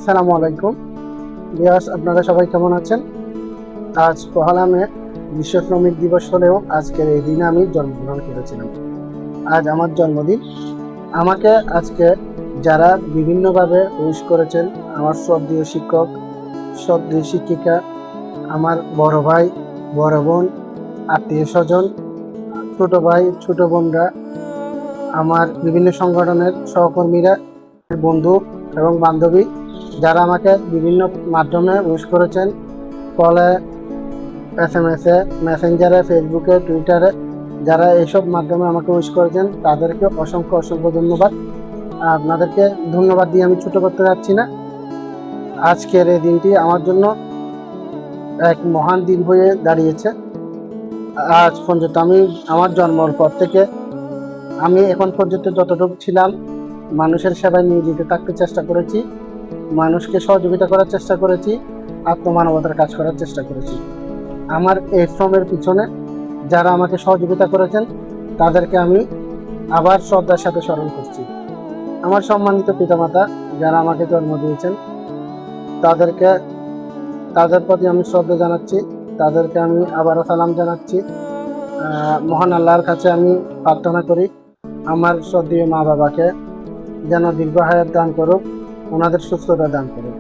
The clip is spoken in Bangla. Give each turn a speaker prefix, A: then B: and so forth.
A: আসসালামু আলাইকুম ভিউয়ার্স, আপনারা সবাই কেমন আছেন? আজ ১লা মে বিশ্ব শ্রমিক দিবস হলেও আজকের এই দিনে আমি জন্মগ্রহণ করেছিলাম। আজ আমার জন্মদিন। আমাকে আজকে যারা বিভিন্নভাবে উইশ করেছেন, আমার শ্রদ্ধেয় শিক্ষক, শ্রদ্ধেয় শিক্ষিকা, আমার বড় ভাই, বড় বোন, আত্মীয়-স্বজন, ছোট ভাই, ছোট বোনরা, আমার বিভিন্ন সংগঠনের সহকর্মীরা, বন্ধু এবং বান্ধবী যারা আমাকে বিভিন্ন মাধ্যমে উইশ করেছেন, কলে, SMS-এ, মেসেঞ্জারে, ফেসবুকে, টুইটারে, যারা এইসব মাধ্যমে আমাকে উইশ করেছেন তাদেরকে অসংখ্য অসংখ্য ধন্যবাদ। আপনাদেরকে ধন্যবাদ দিয়ে আমি ছোট করতে যাচ্ছি না। আজকের এই দিনটি আমার জন্য এক মহান দিন হয়ে দাঁড়িয়েছে। আজ পর্যন্ত আমি আমার জন্মের পর থেকে আমি এখন পর্যন্ত যতটুকু ছিলাম মানুষের সেবায় নিয়োজিত থাকতে চেষ্টা করেছি, মানুষকে সহযোগিতা করার চেষ্টা করেছি, আত্মমানবতার কাজ করার চেষ্টা করেছি। আমার এই শ্রমের পিছনে যারা আমাকে সহযোগিতা করেছেন তাদেরকে আমি আবার শ্রদ্ধার সাথে স্মরণ করছি। আমার সম্মানিত পিতামাতা যারা আমাকে জন্ম দিয়েছেন তাদের প্রতি আমি শ্রদ্ধা জানাচ্ছি, তাদেরকে আমি আবারও সালাম জানাচ্ছি। মহান আল্লাহর কাছে আমি প্রার্থনা করি আমার শ্রদ্ধেয় মা বাবাকে যেন দীর্ঘ হায়াত দান করুক, ওনাদের সুস্থতা দান করুক।